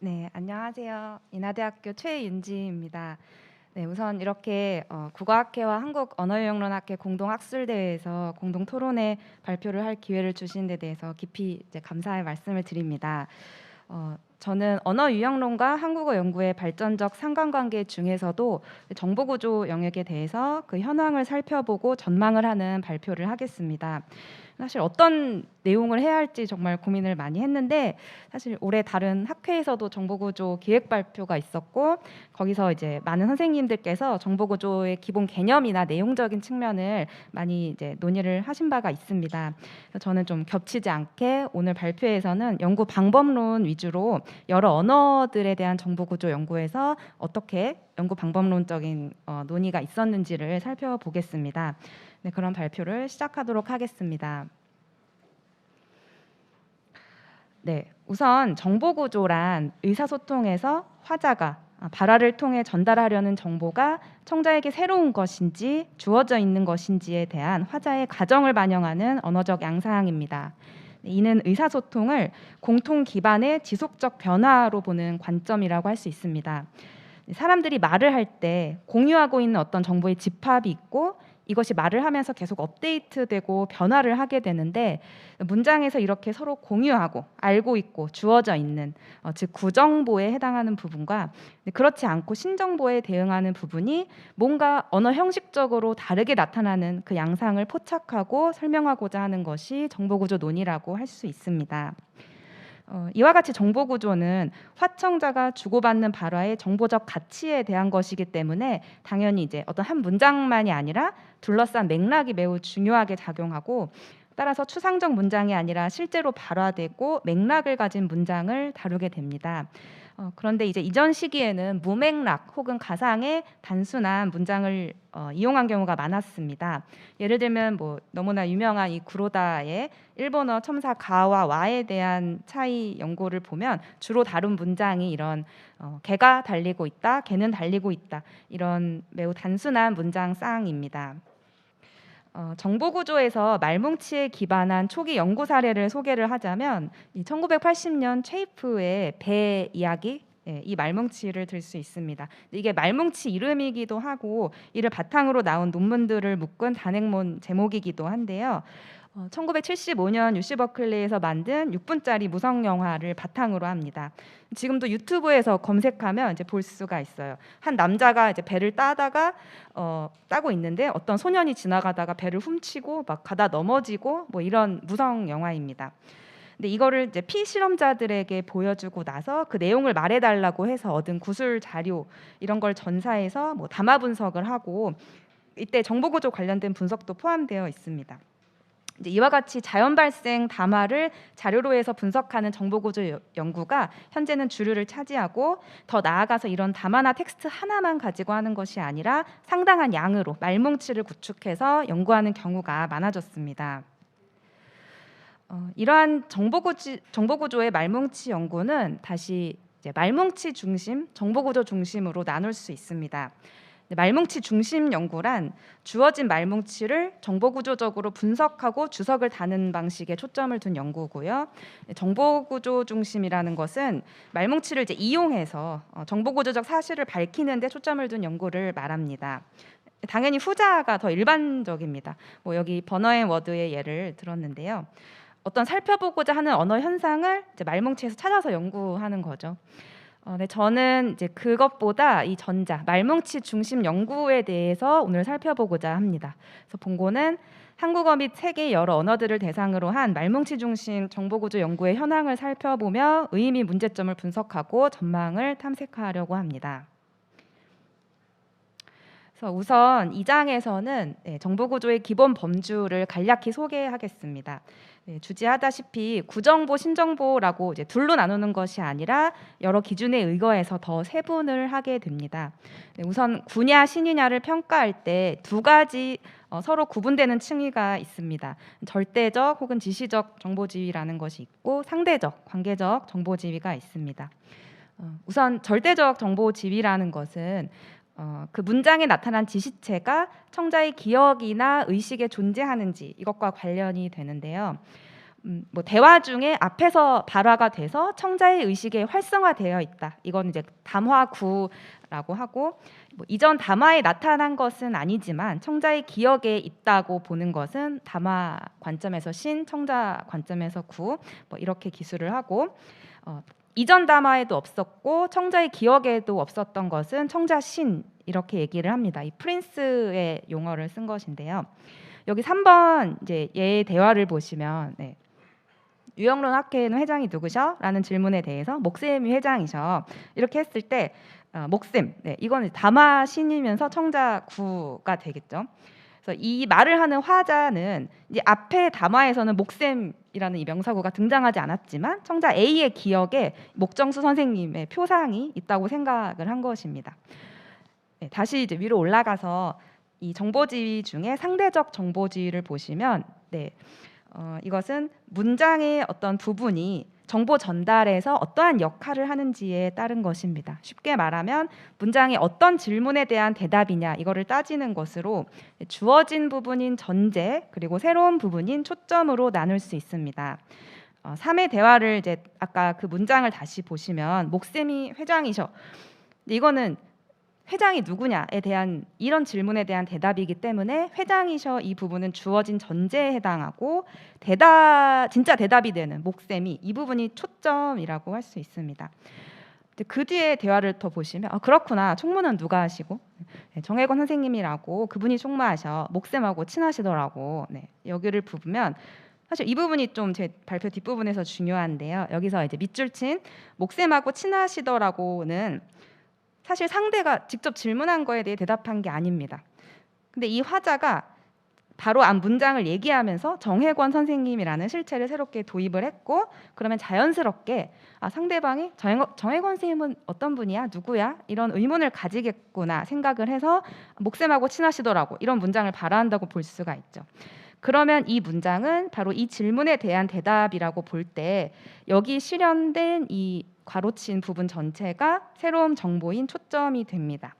네, 안녕하세요. 인하대학교 최윤지입니다. 네, 우선 이렇게 국어학회와 한국언어유형론학회 공동학술대회에서 공동 토론회 발표를 할 기회를 주신 데 대해서 깊이 이제 감사의 말씀을 드립니다. 저는 언어유형론과 한국어 연구의 발전적 상관관계 중에서도 정보구조 영역에 대해서 그 현황을 살펴보고 전망을 하는 발표를 하겠습니다. 사실 어떤 내용을 해야 할지 정말 고민을 많이 했는데, 사실 올해 다른 학회에서도 정보구조 기획 발표가 있었고, 거기서 이제 많은 선생님들께서 정보구조의 기본 개념이나 내용적인 측면을 많이 이제 논의를 하신 바가 있습니다. 그래서 저는 좀 겹치지 않게 오늘 발표에서는 연구 방법론 위주로 여러 언어들에 대한 정보구조 연구에서 어떻게 연구 방법론적인 논의가 있었는지를 살펴보겠습니다. 네, 그럼 발표를 시작하도록 하겠습니다. 네, 우선 정보구조란 의사소통에서 화자가 발화를 통해 전달하려는 정보가 청자에게 새로운 것인지 주어져 있는 것인지에 대한 화자의 가정을 반영하는 언어적 양상입니다. 이는 의사소통을 공통 기반의 지속적 변화로 보는 관점이라고 할 수 있습니다. 사람들이 말을 할 때 공유하고 있는 어떤 정보의 집합이 있고, 이것이 말을 하면서 계속 업데이트되고 변화를 하게 되는데, 문장에서 이렇게 서로 공유하고 알고 있고 주어져 있는 즉 구정보에 해당하는 부분과 그렇지 않고 신정보에 대응하는 부분이 뭔가 언어 형식적으로 다르게 나타나는 그 양상을 포착하고 설명하고자 하는 것이 정보구조 논의라고 할 수 있습니다. 이와 같이 정보구조는 화청자가 주고받는 발화의 정보적 가치에 대한 것이기 때문에 당연히 이제 어떤 한 문장만이 아니라 둘러싼 맥락이 매우 중요하게 작용하고, 따라서 추상적 문장이 아니라 실제로 발화되고 맥락을 가진 문장을 다루게 됩니다. 그런데 이제 이전 시기에는 무맥락 혹은 가상의 단순한 문장을 이용한 경우가 많았습니다. 예를 들면 뭐 너무나 유명한 이 구로다의 일본어 첨사 가와 와에 대한 차이 연구를 보면 주로 다룬 문장이 이런 개가 달리고 있다, 개는 달리고 있다, 이런 매우 단순한 문장쌍입니다. 정보구조에서 말뭉치에 기반한 초기 연구 사례를 소개를 하자면 이 1980년 체이프의 배 이야기, 이 말뭉치를 들 수 있습니다. 이게 말뭉치 이름이기도 하고 이를 바탕으로 나온 논문들을 묶은 단행본 제목이기도 한데요. 1975년 UC 버클리에서 만든 6분짜리 무성 영화를 바탕으로 합니다. 지금도 유튜브에서 검색하면 이제 볼 수가 있어요. 한 남자가 이제 배를 따고 있는데 어떤 소년이 지나가다가 배를 훔치고 막 가다 넘어지고 뭐 이런 무성 영화입니다. 근데 이거를 이제 피실험자들에게 보여주고 나서 그 내용을 말해달라고 해서 얻은 구술 자료 이런 걸 전사해서 뭐 담화 분석을 하고, 이때 정보구조 관련된 분석도 포함되어 있습니다. 이제 이와 같이 자연 발생 담화를 자료로 해서 분석하는 정보구조 연구가 현재는 주류를 차지하고, 더 나아가서 이런 담화나 텍스트 하나만 가지고 하는 것이 아니라 상당한 양으로 말뭉치를 구축해서 연구하는 경우가 많아졌습니다. 이러한 정보구조의 말뭉치 연구는 다시 이제 말뭉치 중심, 정보구조 중심으로 나눌 수 있습니다. 말뭉치 중심 연구란 주어진 말뭉치를 정보구조적으로 분석하고 주석을 다는 방식에 초점을 둔 연구고요. 정보구조 중심이라는 것은 말뭉치를 이제 이용해서 정보구조적 사실을 밝히는 데 초점을 둔 연구를 말합니다. 당연히 후자가 더 일반적입니다. 뭐 여기 버너앤 워드의 예를 들었는데요. 어떤 살펴보고자 하는 언어 현상을 이제 말뭉치에서 찾아서 연구하는 거죠. 네, 저는 이제 그것보다 이 전자 말뭉치 중심 연구에 대해서 오늘 살펴보고자 합니다. 그래서 본고는 한국어 및 세계 여러 언어들을 대상으로 한 말뭉치 중심 정보구조 연구의 현황을 살펴보며 의미 문제점을 분석하고 전망을 탐색하려고 합니다. 그래서 우선 2장에서는 정보구조의 기본 범주를 간략히 소개하겠습니다. 주지하다시피 구정보, 신정보라고 이제 둘로 나누는 것이 아니라 여러 기준에 의거해서 더 세분을 하게 됩니다. 우선 구냐, 신이냐를 평가할 때 두 가지 서로 구분되는 층위가 있습니다. 절대적 혹은 지시적 정보지위라는 것이 있고, 상대적, 관계적 정보지위가 있습니다. 우선 절대적 정보지위라는 것은 그 문장에 나타난 지시체가 청자의 기억이나 의식에 존재하는지 이것과 관련이 되는데요. 뭐 대화 중에 앞에서 발화가 돼서 청자의 의식에 활성화되어 있다. 이건 이제 담화구라고 하고, 뭐 이전 담화에 나타난 것은 아니지만 청자의 기억에 있다고 보는 것은 담화 관점에서 신, 청자 관점에서 구, 뭐 이렇게 기술을 하고, 이전 담화에도 없었고 청자의 기억에도 없었던 것은 청자 신, 이렇게 얘기를 합니다. 이 프린스의 용어를 쓴 것인데요. 여기 3번 이제 얘의 대화를 보시면, 유영론 학회는 회장이 누구셔? 라는 질문에 대해서 목쌤이 회장이셔. 이렇게 했을 때 목쌤, 이거는 담화 신이면서 청자 구가 되겠죠. 그래서 이 말을 하는 화자는 이제 앞에 담화에서는 목쌤이라는 이 명사구가 등장하지 않았지만 청자 A의 기억에 목정수 선생님의 표상이 있다고 생각을 한 것입니다. 다시 이제 위로 올라가서 이 정보지위 중에 상대적 정보지위를 보시면, 이것은 문장의 어떤 부분이 정보 전달에서 어떠한 역할을 하는지에 따른 것입니다. 쉽게 말하면 문장의 어떤 질문에 대한 대답이냐, 이거를 따지는 것으로 주어진 부분인 전제 그리고 새로운 부분인 초점으로 나눌 수 있습니다. 3의 대화를 이제 아까 그 문장을 다시 보시면 목쌤이 회장이셔. 이거는 회장이 누구냐에 대한 이런 질문에 대한 대답이기 때문에 회장이셔, 이 부분은 주어진 전제에 해당하고 진짜 대답이 되는 목쌤이, 이 부분이 초점이라고 할 수 있습니다. 그 뒤에 대화를 더 보시면 그렇구나, 총무는 누가 하시고? 정혜권 선생님이라고, 그분이 총무하셔. 목쌤하고 친하시더라고. 여기를 보면 사실 이 부분이 좀 제 발표 뒷부분에서 중요한데요. 여기서 이제 밑줄 친 목쌤하고 친하시더라고는 사실 상대가 직접 질문한 거에 대해 대답한 게 아닙니다. 근데 이 화자가 바로 앞 문장을 얘기하면서 정혜권 선생님이라는 실체를 새롭게 도입을 했고, 그러면 자연스럽게 상대방이 정혜권 선생님은 어떤 분이야? 누구야? 이런 의문을 가지겠구나 생각을 해서 목쌤하고 친하시더라고, 이런 문장을 발화한다고 볼 수가 있죠. 그러면 이 문장은 바로 이 질문에 대한 대답이라고 볼 때 여기 실현된 이 괄호친 부분 전체가 새로운 정보인 초점이 됩니다.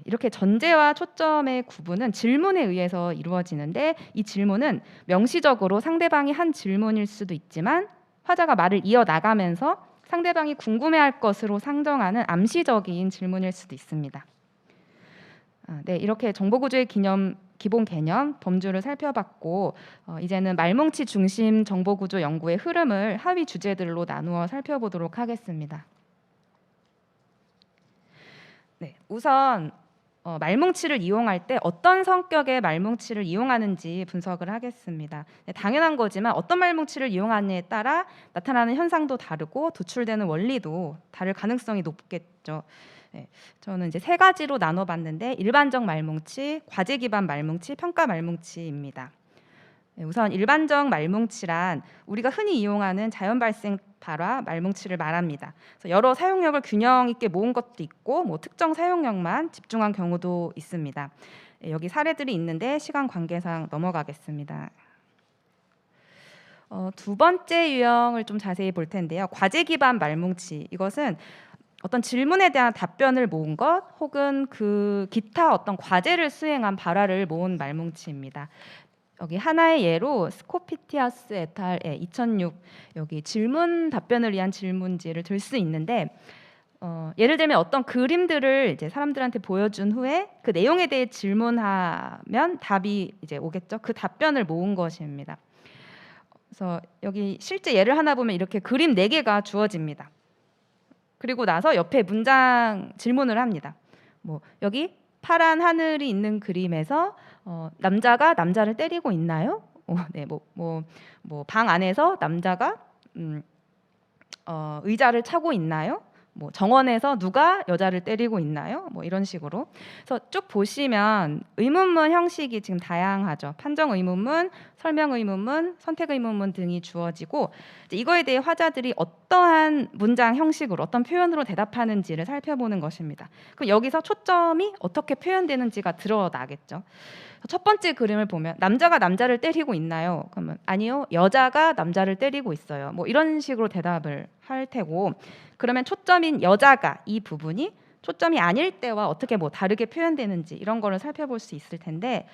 이렇게 전제와 초점의 구분은 질문에 의해서 이루어지는데, 이 질문은 명시적으로 상대방이 한 질문일 수도 있지만 화자가 말을 이어나가면서 상대방이 궁금해할 것으로 상정하는 암시적인 질문일 수도 있습니다. 이렇게 정보구조의 기본 개념, 범주를 살펴봤고, 이제는 말뭉치 중심 정보구조 연구의 흐름을 하위 주제들로 나누어 살펴보도록 하겠습니다. 우선 말뭉치를 이용할 때 어떤 성격의 말뭉치를 이용하는지 분석을 하겠습니다. 당연한 거지만 어떤 말뭉치를 이용하느냐에 따라 나타나는 현상도 다르고 도출되는 원리도 다를 가능성이 높겠죠. 저는 이제 3가지로 나눠봤는데, 일반적 말뭉치, 과제 기반 말뭉치, 평가 말뭉치입니다. 우선 일반적 말뭉치란 우리가 흔히 이용하는 자연 발생 발화 말뭉치를 말합니다. 그래서 여러 사용력을 균형 있게 모은 것도 있고, 뭐 특정 사용력만 집중한 경우도 있습니다. 여기 사례들이 있는데 시간 관계상 넘어가겠습니다. 두 번째 유형을 좀 자세히 볼 텐데요. 과제 기반 말뭉치, 이것은 어떤 질문에 대한 답변을 모은 것 혹은 그 기타 어떤 과제를 수행한 발화를 모은 말뭉치입니다. 여기 하나의 예로 스코피티아스 에탈의 2006 여기 질문 답변을 위한 질문지를 들 수 있는데, 예를 들면 어떤 그림들을 이제 사람들한테 보여준 후에 그 내용에 대해 질문하면 답이 이제 오겠죠. 그 답변을 모은 것입니다. 그래서 여기 실제 예를 하나 보면 이렇게 그림 4개가 주어집니다. 그리고 나서 옆에 문장 질문을 합니다. 뭐 여기 파란 하늘이 있는 그림에서 남자가 남자를 때리고 있나요? 방 안에서 남자가 의자를 차고 있나요? 뭐 정원에서 누가 여자를 때리고 있나요? 뭐 이런 식으로. 그래서 쭉 보시면 의문문 형식이 지금 다양하죠. 판정 의문문, 설명 의문문, 선택 의문문 등이 주어지고, 이거에 대해 화자들이 어떠한 문장 형식으로 어떤 표현으로 대답하는지를 살펴보는 것입니다. 그럼 여기서 초점이 어떻게 표현되는지가 드러나겠죠. 첫 번째 그림을 보면 남자가 남자를 때리고 있나요? 그러면 아니요, 여자가 남자를 때리고 있어요. 뭐 이런 식으로 대답을 할 테고, 그러면 초점인 여자가 이 부분이 초점이 아닐 때와 어떻게 뭐 다르게 표현되는지 이런 거를 살펴볼 수 있을 텐데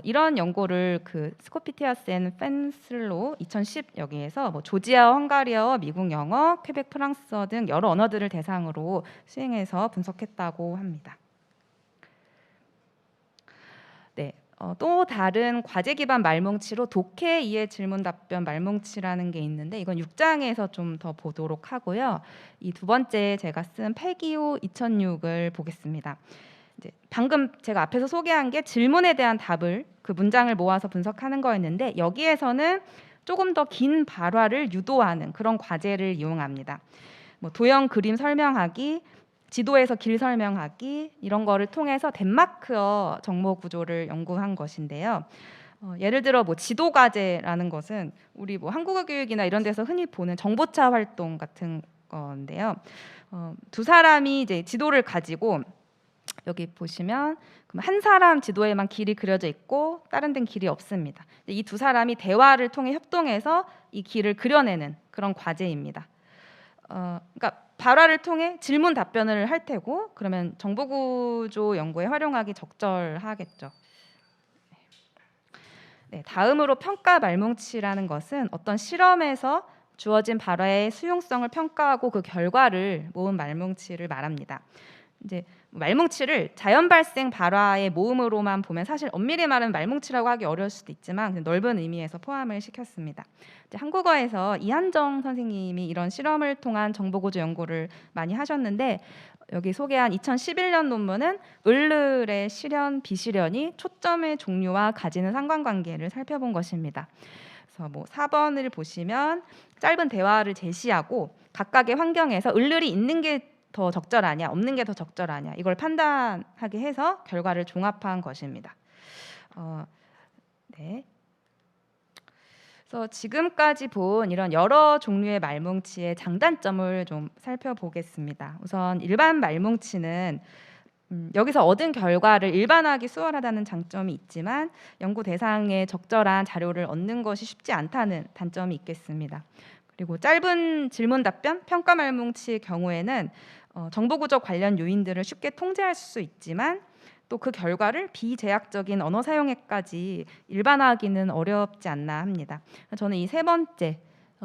이런 연구를 그 스코피티아스 앤 펜슬로 2010 여기에서 뭐 조지아어, 헝가리어, 미국 영어, 퀘벡 프랑스어 등 여러 언어들을 대상으로 수행해서 분석했다고 합니다. 네. 또 다른 과제 기반 말뭉치로 독해 이해 질문 답변 말뭉치라는 게 있는데 이건 6장에서 좀 더 보도록 하고요. 이 두 번째 제가 쓴 패기호 2006을 보겠습니다. 이제 방금 제가 앞에서 소개한 게 질문에 대한 답을 그 문장을 모아서 분석하는 거였는데 여기에서는 조금 더 긴 발화를 유도하는 그런 과제를 이용합니다. 뭐 도형 그림 설명하기, 지도에서 길 설명하기 이런 거를 통해서 덴마크어 정보 구조를 연구한 것인데요. 예를 들어 뭐 지도 과제라는 것은 우리 뭐 한국어 교육이나 이런 데서 흔히 보는 정보차 활동 같은 건데요. 두 사람이 이제 지도를 가지고 여기 보시면 한 사람 지도에만 길이 그려져 있고 다른 데는 길이 없습니다. 이 두 사람이 대화를 통해 협동해서 이 길을 그려내는 그런 과제입니다. 그러니까 발화를 통해 질문 답변을 할 테고 그러면 정보구조 연구에 활용하기 적절하겠죠. 네, 다음으로 평가 말뭉치라는 것은 어떤 실험에서 주어진 발화의 수용성을 평가하고 그 결과를 모은 말뭉치를 말합니다. 이제 말뭉치를 자연 발생 발화의 모음으로만 보면 사실 엄밀히 말하면 말뭉치라고 하기 어려울 수도 있지만 넓은 의미에서 포함을 시켰습니다. 이제 한국어에서 이한정 선생님이 이런 실험을 통한 정보구조 연구를 많이 하셨는데 여기 소개한 2011년 논문은 을르의 실현, 비실현이 초점의 종류와 가지는 상관관계를 살펴본 것입니다. 그래서 뭐 4번을 보시면 짧은 대화를 제시하고 각각의 환경에서 을르이 있는 게 더 적절하냐 없는 게 더 적절하냐 이걸 판단하게 해서 결과를 종합한 것입니다. 네. 그래서 지금까지 본 이런 여러 종류의 말뭉치의 장단점을 좀 살펴보겠습니다. 우선 일반 말뭉치는 여기서 얻은 결과를 일반화하기 수월하다는 장점이 있지만 연구 대상에 적절한 자료를 얻는 것이 쉽지 않다는 단점이 있겠습니다. 그리고 짧은 질문 답변, 평가 말뭉치의 경우에는 정보구조 관련 요인들을 쉽게 통제할 수 있지만 또 그 결과를 비제약적인 언어 사용에까지 일반화하기는 어렵지 않나 합니다. 저는 이 세 번째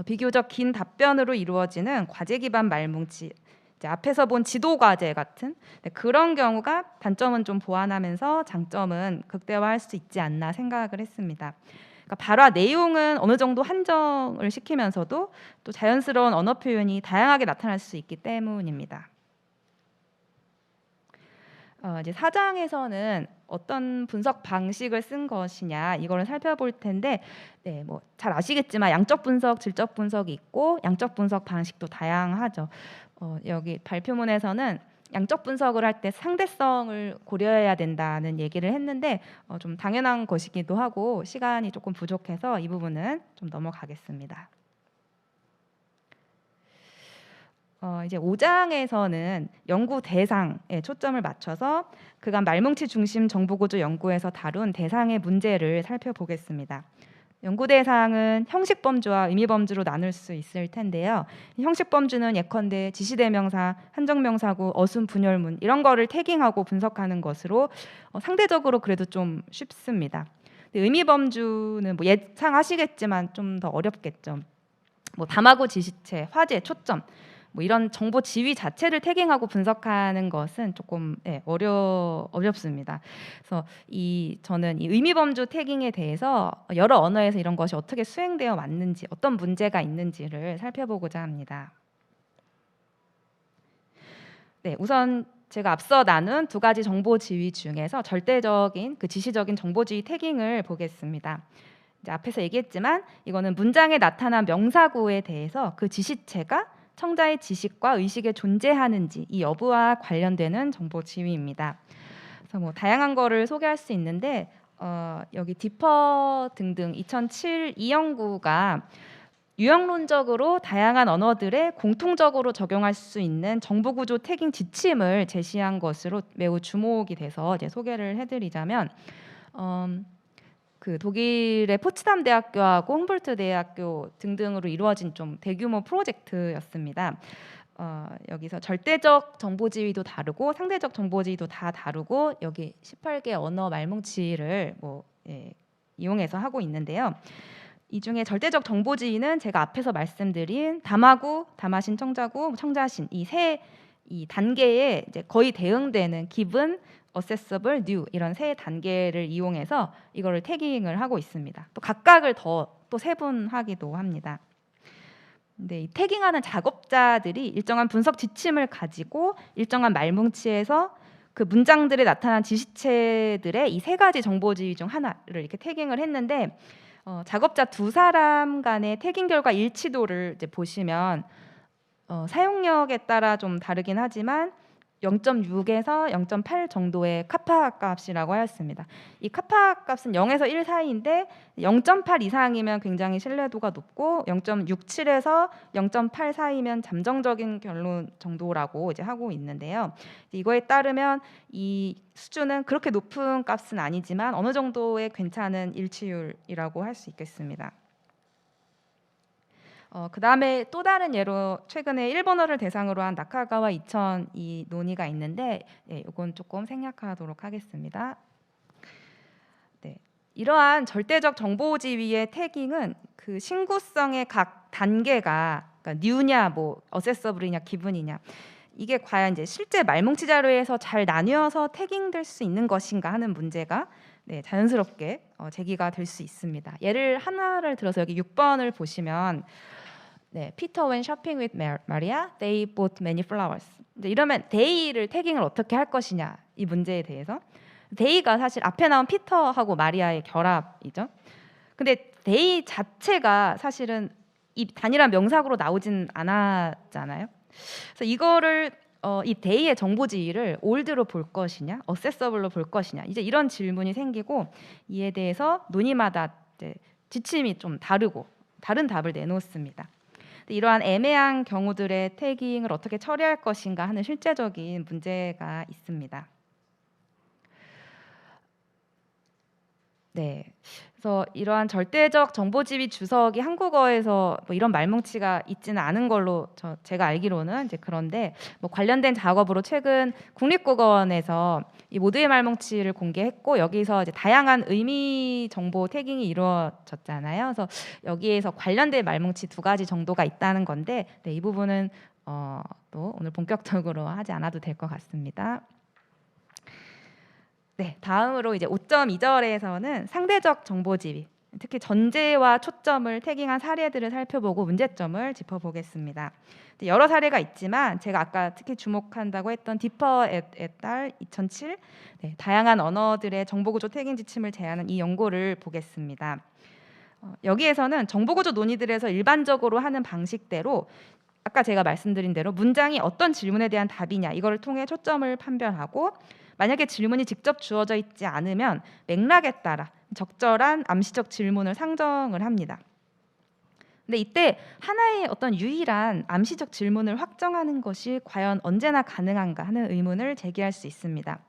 비교적 긴 답변으로 이루어지는 과제 기반 말뭉치 이제 앞에서 본 지도 과제 같은 그런 경우가 단점은 좀 보완하면서 장점은 극대화할 수 있지 않나 생각을 했습니다. 그러니까 발화 내용은 어느 정도 한정을 시키면서도 또 자연스러운 언어 표현이 다양하게 나타날 수 있기 때문입니다. 이제 4장에서는 어떤 분석 방식을 쓴 것이냐 이거를 살펴볼 텐데 네, 뭐 잘 아시겠지만 양적 분석, 질적 분석이 있고 양적 분석 방식도 다양하죠. 여기 발표문에서는 양적 분석을 할 때 상대성을 고려해야 된다는 얘기를 했는데 좀 당연한 것이기도 하고 시간이 조금 부족해서 이 부분은 좀 넘어가겠습니다. 이제 5장에서는 연구 대상에 초점을 맞춰서 그간 말뭉치 중심 정보구조 연구에서 다룬 대상의 문제를 살펴보겠습니다. 연구 대상은 형식 범주와 의미 범주로 나눌 수 있을 텐데요. 형식 범주는 예컨대 지시대명사, 한정명사구, 어순, 분열문 이런 거를 태깅하고 분석하는 것으로 상대적으로 그래도 좀 쉽습니다. 의미 범주는 뭐 예상하시겠지만 좀 더 어렵겠죠. 뭐 담하고 지시체, 화제, 초점 뭐 이런 정보 지위 자체를 태깅하고 분석하는 것은 조금 어렵습니다. 그래서 저는 이 의미 범주 태깅에 대해서 여러 언어에서 이런 것이 어떻게 수행되어 왔는지, 어떤 문제가 있는지를 살펴보고자 합니다. 네, 우선 제가 앞서 나눈 두 가지 정보 지위 중에서 절대적인 그 지시적인 정보 지위 태깅을 보겠습니다. 이제 앞에서 얘기했지만 이거는 문장에 나타난 명사구에 대해서 그 지시체가 청자의 지식과 의식에 존재하는지 이 여부와 관련되는 정보 지위입니다. 그래서 뭐 다양한 거를 소개할 수 있는데 여기 디퍼 등등 2007 이 연구가 유형론적으로 다양한 언어들에 공통적으로 적용할 수 있는 정보구조 태깅 지침을 제시한 것으로 매우 주목이 돼서 이제 소개를 해드리자면 그 독일의 포츠담 대학교하고 humboldt 대학교 등등으로 이루어진 좀 대규모 프로젝트였습니다. 여기서 절대적 정보지위도 다르고 상대적 정보지위도 다 다르고 여기 18개 언어 말뭉치를 이용해서 하고 있는데요. 이 중에 절대적 정보지위는 제가 앞에서 말씀드린 담하구, 담하신, 청자구, 청자신 이 단계에 이제 거의 대응되는 given, accessible, new 이런 세 단계를 이용해서 이거를 태깅을 하고 있습니다. 또 각각을 또 세분하기도 합니다. 근데 이 태깅하는 작업자들이 일정한 분석 지침을 가지고 일정한 말뭉치에서 그 문장들에 나타난 지시체들의 이 세 가지 정보지위 중 하나를 이렇게 태깅을 했는데 작업자 두 사람 간의 태깅 결과 일치도를 이제 보시면 사용력에 따라 좀 다르긴 하지만 0.6에서 0.8 정도의 카파 값이라고 하였습니다. 이 카파 값은 0에서 1 사이인데 0.8 이상이면 굉장히 신뢰도가 높고 0.67에서 0.8 사이면 잠정적인 결론 정도라고 이제 하고 있는데요. 이거에 따르면 이 수준은 그렇게 높은 값은 아니지만 어느 정도의 괜찮은 일치율이라고 할 수 있겠습니다. 그 다음에 또 다른 예로 최근에 일본어를 대상으로 한 나카가와 이천 이 논의가 있는데 이건 조금 생략하도록 하겠습니다. 네, 이러한 절대적 정보지위의 태깅은 그 신구성의 각 단계가 그러니까 new냐, 뭐 accessible이냐, given이냐 이게 과연 이제 실제 말뭉치 자료에서 잘 나뉘어서 태깅될 수 있는 것인가 하는 문제가 자연스럽게 제기가 될 수 있습니다. 예를 하나를 들어서 여기 6번을 보시면 Peter went shopping with Maria. They bought many flowers. 이제 이러면 they를 태깅을 어떻게 할 것이냐 이 문제에 대해서 they가 사실 앞에 나온 피터하고 마리아의 결합이죠. 근데 they 자체가 사실은 이 단일한 명사구로 나오진 않았잖아요. 그래서 이거를 이 they의 정보지위를 old로 볼 것이냐, accessible로 볼 것이냐 이제 이런 질문이 생기고 이에 대해서 논의마다 지침이 좀 다르고 다른 답을 내놓습니다. 이러한 애매한 경우들의 태깅을 어떻게 처리할 것인가 하는 실제적인 문제가 있습니다. 그래서 이러한 절대적 정보지위 주석이 한국어에서 뭐 이런 말뭉치가 있지는 않은 걸로 제가 알기로는 이제 그런데 뭐 관련된 작업으로 최근 국립국어원에서 이 모두의 말뭉치를 공개했고 여기서 이제 다양한 의미 정보 태깅이 이루어졌잖아요. 그래서 여기에서 관련된 말뭉치 2가지 정도가 있다는 건데 이 부분은 또 오늘 본격적으로 하지 않아도 될 것 같습니다. 다음으로 이제 5.2절에서는 상대적 정보지위, 특히 전제와 초점을 태깅한 사례들을 살펴보고 문제점을 짚어보겠습니다. 여러 사례가 있지만 제가 아까 특히 주목한다고 했던 디퍼 et al. 2007 다양한 언어들의 정보구조 태깅 지침을 제안한 이 연구를 보겠습니다. 여기에서는 정보구조 논의들에서 일반적으로 하는 방식대로 아까 제가 말씀드린 대로 문장이 어떤 질문에 대한 답이냐 이거를 통해 초점을 판별하고 만약에 질문이 직접 주어져 있지 않으면 맥락에 따라 적절한 암시적 질문을 상정을 합니다. 근데 이때 하나의 어떤 유일한 암시적 질문을 확정하는 것이 과연 언제나 가능한가 하는 의문을 제기할 수 있습니다.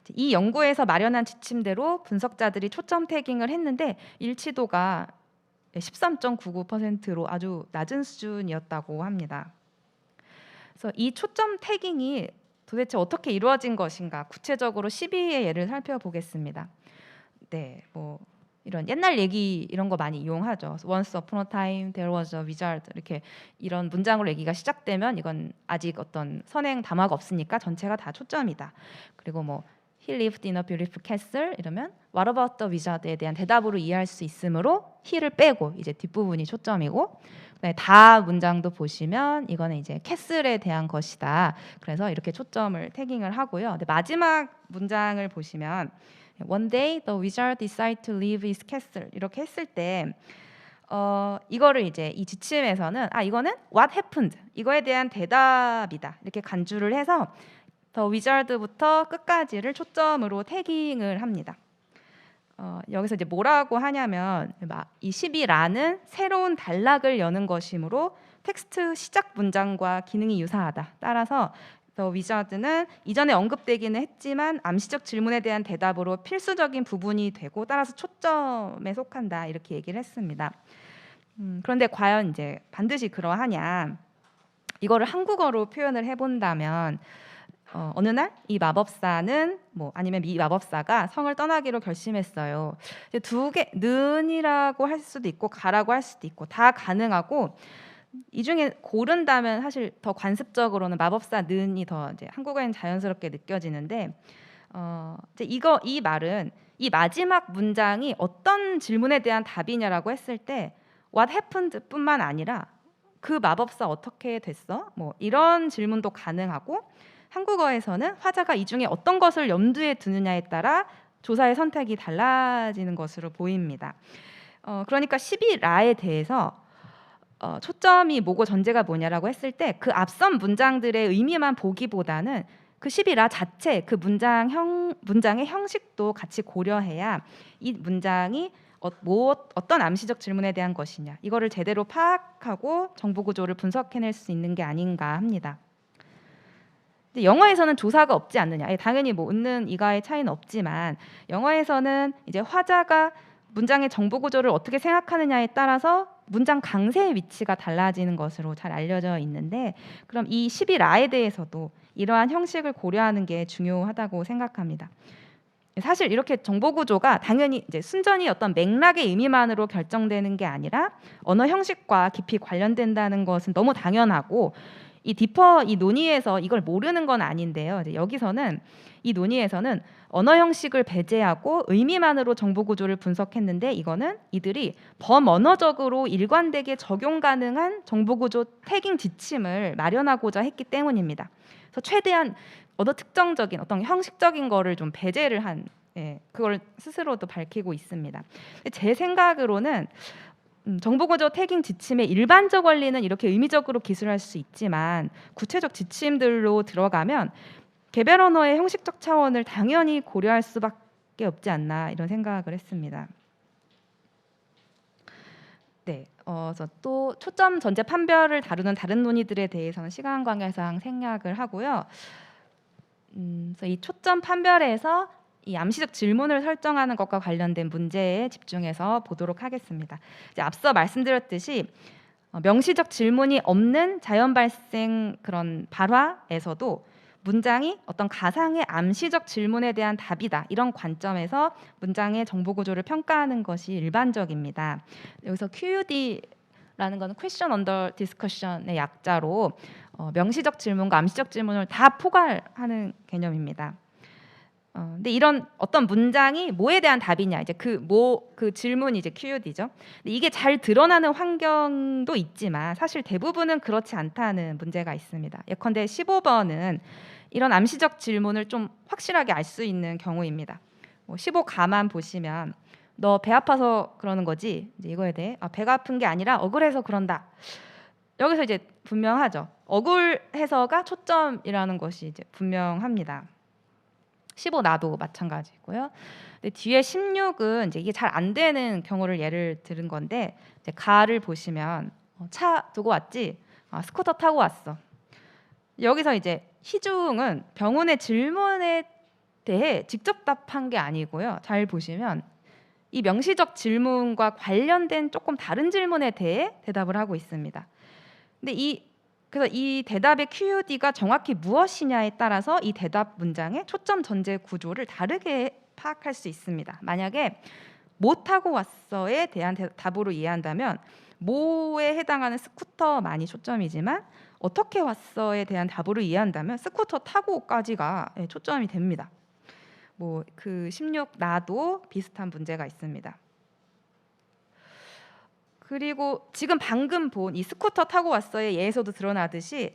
이 연구에서 마련한 지침대로 분석자들이 초점 태깅을 했는데 일치도가 13.99%로 아주 낮은 수준이었다고 합니다. 그래서 이 초점 태깅이 도대체 어떻게 이루어진 것인가 구체적으로 12의 예를 살펴보겠습니다. 뭐 이런 옛날 얘기 이런 거 많이 이용하죠. Once upon a time there was a wizard 이렇게 이런 문장으로 얘기가 시작되면 이건 아직 어떤 선행 담화가 없으니까 전체가 다 초점이다. 그리고 뭐 He lived in a beautiful castle 이러면 What about the wizard에 대한 대답으로 이해할 수 있으므로 he를 빼고 이제 뒷부분이 초점이고 다 문장도 보시면 이거는 이제 캐슬에 대한 것이다. 그래서 이렇게 초점을 태깅을 하고요. 근데 마지막 문장을 보시면 One day the wizard decided to leave his castle 이렇게 했을 때 이거를 이제 이 지침에서는 이거는 what happened 이거에 대한 대답이다. 이렇게 간주를 해서 The wizard부터 끝까지를 초점으로 태깅을 합니다. 여기서 이제 뭐라고 하냐면 이 12라는 새로운 단락을 여는 것이므로 텍스트 시작 문장과 기능이 유사하다. 따라서 The Wizard는 이전에 언급되기는 했지만 암시적 질문에 대한 대답으로 필수적인 부분이 되고 따라서 초점에 속한다. 이렇게 얘기를 했습니다. 그런데 과연 이제 반드시 그러하냐? 이거를 한국어로 표현을 해본다면 어느 날 이 마법사는 아니면 이 마법사가 성을 떠나기로 결심했어요. 이제 두 개, 는이라고 할 수도 있고 가라고 할 수도 있고 다 가능하고, 이 중에 고른다면 사실 더 관습적으로는 마법사 는이 더 이제 한국어에는 자연스럽게 느껴지는데, 이제 이 말은 이 마지막 문장이 어떤 질문에 대한 답이냐라고 했을 때 What happened뿐만 아니라 그 마법사 어떻게 됐어? 이런 질문도 가능하고, 한국어에서는 화자가 이 중에 어떤 것을 염두에 두느냐에 따라 조사의 선택이 달라지는 것으로 보입니다. 그러니까 12라에 대해서 초점이 뭐고 전제가 뭐냐라고 했을 때 그 앞선 문장들의 의미만 보기보다는 그 12라 자체 그 문장의 형식도 같이 고려해야 이 문장이 어떤 암시적 질문에 대한 것이냐, 이거를 제대로 파악하고 정보 구조를 분석해낼 수 있는 게 아닌가 합니다. 영어에서는 조사가 없지 않느냐, 당연히 있는 이가의 차이는 없지만 영어에서는 이제 화자가 문장의 정보 구조를 어떻게 생각하느냐에 따라서 문장 강세의 위치가 달라지는 것으로 잘 알려져 있는데, 그럼 이 11라에 대해서도 이러한 형식을 고려하는 게 중요하다고 생각합니다. 사실 이렇게 정보 구조가 당연히 이제 순전히 어떤 맥락의 의미만으로 결정되는 게 아니라 언어 형식과 깊이 관련된다는 것은 너무 당연하고, 이 논의에서 이걸 모르는 건 아닌데요. 이제 여기서는 이 논의에서는 언어 형식을 배제하고 의미만으로 정보 구조를 분석했는데, 이거는 이들이 범언어적으로 일관되게 적용 가능한 정보 구조 태깅 지침을 마련하고자 했기 때문입니다. 그래서 최대한 어느 특정적인 어떤 형식적인 거를 좀 배제를 한, 그걸 스스로도 밝히고 있습니다. 제 생각으로는 정보구조 태깅 지침의 일반적 원리는 이렇게 의미적으로 기술할 수 있지만 구체적 지침들로 들어가면 개별 언어의 형식적 차원을 당연히 고려할 수밖에 없지 않나, 이런 생각을 했습니다. 네, 그래서 또 초점 전제 판별을 다루는 다른 논의들에 대해서는 시간 관계상 생략을 하고요. 그래서 이 초점 판별에서 이 암시적 질문을 설정하는 것과 관련된 문제에 집중해서 보도록 하겠습니다. 이제 앞서 말씀드렸듯이 명시적 질문이 없는 자연 발생 그런 발화에서도 문장이 어떤 가상의 암시적 질문에 대한 답이다, 이런 관점에서 문장의 정보 구조를 평가하는 것이 일반적입니다. 여기서 QUD라는 것은 Question Under Discussion의 약자로 명시적 질문과 암시적 질문을 다 포괄하는 개념입니다. 근데 이런 어떤 문장이 뭐에 대한 답이냐, 이제 그 질문이 이제 QUD죠. 근데 이게 잘 드러나는 환경도 있지만 사실 대부분은 그렇지 않다는 문제가 있습니다. 예컨대 15번은 이런 암시적 질문을 좀 확실하게 알 수 있는 경우입니다. 15가만 보시면 너 배 아파서 그러는 거지? 이제 이거에 대해 배가 아픈 게 아니라 억울해서 그런다. 여기서 이제 분명하죠. 억울해서가 초점이라는 것이 이제 분명합니다. 15나도 마찬가지고요. 근데 뒤에 16은 이제 이게 잘 안 되는 경우를 예를 들은 건데, 이제 가를 보시면 차 두고 왔지? 스쿠터 타고 왔어. 여기서 이제 희중은 병원의 질문에 대해 직접 답한 게 아니고요. 잘 보시면 이 명시적 질문과 관련된 조금 다른 질문에 대해 대답을 하고 있습니다. 근데 그래서 이 대답의 QUD가 정확히 무엇이냐에 따라서 이 대답 문장의 초점 전제 구조를 다르게 파악할 수 있습니다. 만약에 뭐 타고 왔어에 대한 답으로 이해한다면 뭐에 해당하는 스쿠터만이 초점이지만 어떻게 왔어에 대한 답으로 이해한다면 스쿠터 타고까지가 초점이 됩니다. 그 16나도 비슷한 문제가 있습니다. 그리고 지금 방금 본 이 스쿠터 타고 왔어의 예에서도 드러나듯이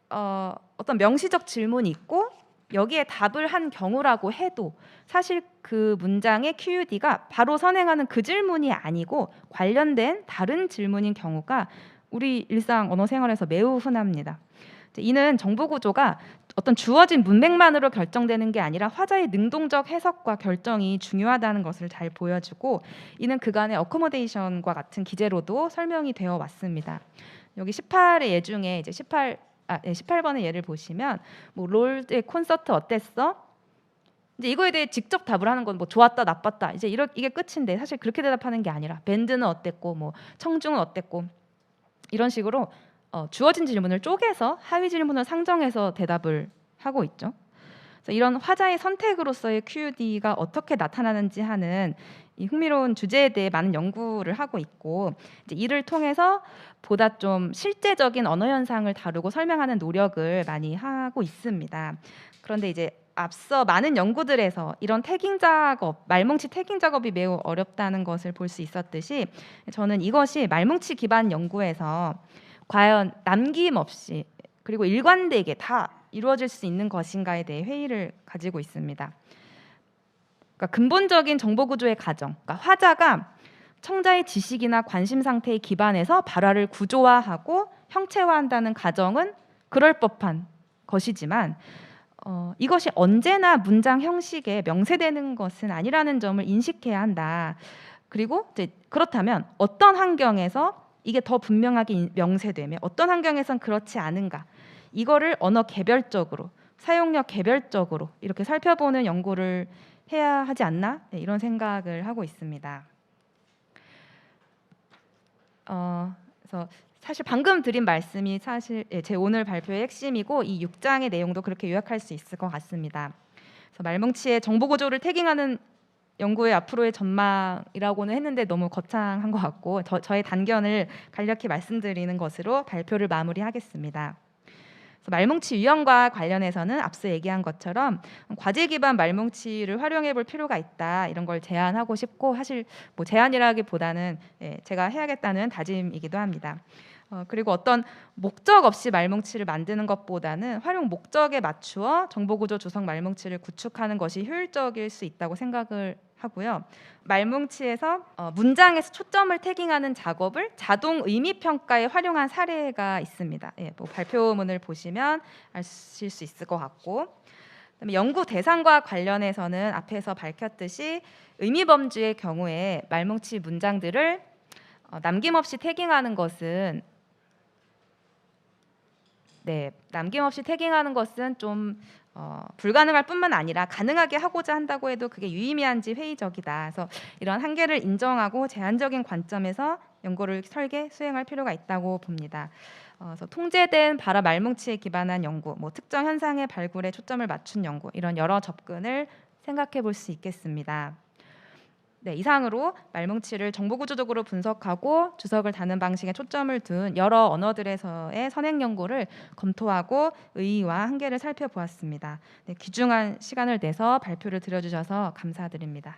어떤 명시적 질문이 있고 여기에 답을 한 경우라고 해도 사실 그 문장의 QUD가 바로 선행하는 그 질문이 아니고 관련된 다른 질문인 경우가 우리 일상 언어 생활에서 매우 흔합니다. 이는 정보 구조가 어떤 주어진 문맥만으로 결정되는 게 아니라 화자의 능동적 해석과 결정이 중요하다는 것을 잘 보여주고, 이는 그간의 어코모데이션과 같은 기제로도 설명이 되어 왔습니다. 여기 18의 예 중에 이제 18번의 예를 보시면 롤의 콘서트 어땠어? 이제 이거에 대해 직접 답을 하는 건 좋았다, 나빴다, 이제 이게 끝인데 사실 그렇게 대답하는 게 아니라 밴드는 어땠고 청중은 어땠고 이런 식으로 주어진 질문을 쪼개서 하위 질문을 상정해서 대답을 하고 있죠. 그래서 이런 화자의 선택으로서의 QUD가 어떻게 나타나는지 하는 이 흥미로운 주제에 대해 많은 연구를 하고 있고, 이제 이를 통해서 보다 좀 실제적인 언어 현상을 다루고 설명하는 노력을 많이 하고 있습니다. 그런데 이제 앞서 많은 연구들에서 이런 태깅 작업, 말뭉치 태깅 작업이 매우 어렵다는 것을 볼 수 있었듯이, 저는 이것이 말뭉치 기반 연구에서 과연 남김없이 그리고 일관되게 다 이루어질 수 있는 것인가에 대해 회의를 가지고 있습니다. 그러니까 근본적인 정보 구조의 가정, 그러니까 화자가 청자의 지식이나 관심 상태에 기반해서 발화를 구조화하고 형체화한다는 가정은 그럴 법한 것이지만, 이것이 언제나 문장 형식에 명세되는 것은 아니라는 점을 인식해야 한다. 그리고 이제 그렇다면 어떤 환경에서 이게 더 분명하게 명세되며 어떤 환경에선 그렇지 않은가, 이거를 언어 개별적으로, 사용력 개별적으로 이렇게 살펴보는 연구를 해야 하지 않나, 네, 이런 생각을 하고 있습니다. 그래서 사실 방금 드린 말씀이 사실 제 오늘 발표의 핵심이고, 이 6장의 내용도 그렇게 요약할 수 있을 것 같습니다. 그래서 말뭉치의 정보 구조를 태깅하는 연구의 앞으로의 전망이라고는 했는데 너무 거창한 것 같고, 저의 단견을 간략히 말씀드리는 것으로 발표를 마무리하겠습니다. 말뭉치 유형과 관련해서는 앞서 얘기한 것처럼 과제 기반 말뭉치를 활용해 볼 필요가 있다, 이런 걸 제안하고 싶고, 사실 뭐 제안이라기보다는 제가 해야겠다는 다짐이기도 합니다. 그리고 어떤 목적 없이 말뭉치를 만드는 것보다는 활용 목적에 맞추어 정보구조 조성 말뭉치를 구축하는 것이 효율적일 수 있다고 생각을 하고요. 말뭉치에서 문장에서 초점을 태깅하는 작업을 자동 의미 평가에 활용한 사례가 있습니다. 뭐 발표문을 보시면 아실 수 있을 것 같고, 그다음에 연구 대상과 관련해서는 앞에서 밝혔듯이 의미 범주의 경우에 말뭉치 문장들을 남김없이 태깅하는 것은 좀 불가능할 뿐만 아니라 가능하게 하고자 한다고 해도 그게 유의미한지 회의적이다. 그래서 이런 한계를 인정하고 제한적인 관점에서 연구를 설계, 수행할 필요가 있다고 봅니다. 그래서 통제된 발화 말뭉치에 기반한 연구, 뭐 특정 현상의 발굴에 초점을 맞춘 연구, 이런 여러 접근을 생각해 볼 수 있겠습니다. 네, 이상으로 말뭉치를 정보구조적으로 분석하고 주석을 다는 방식에 초점을 둔 여러 언어들에서의 선행 연구를 검토하고 의의와 한계를 살펴보았습니다. 네, 귀중한 시간을 내서 발표를 들어주셔서 감사드립니다.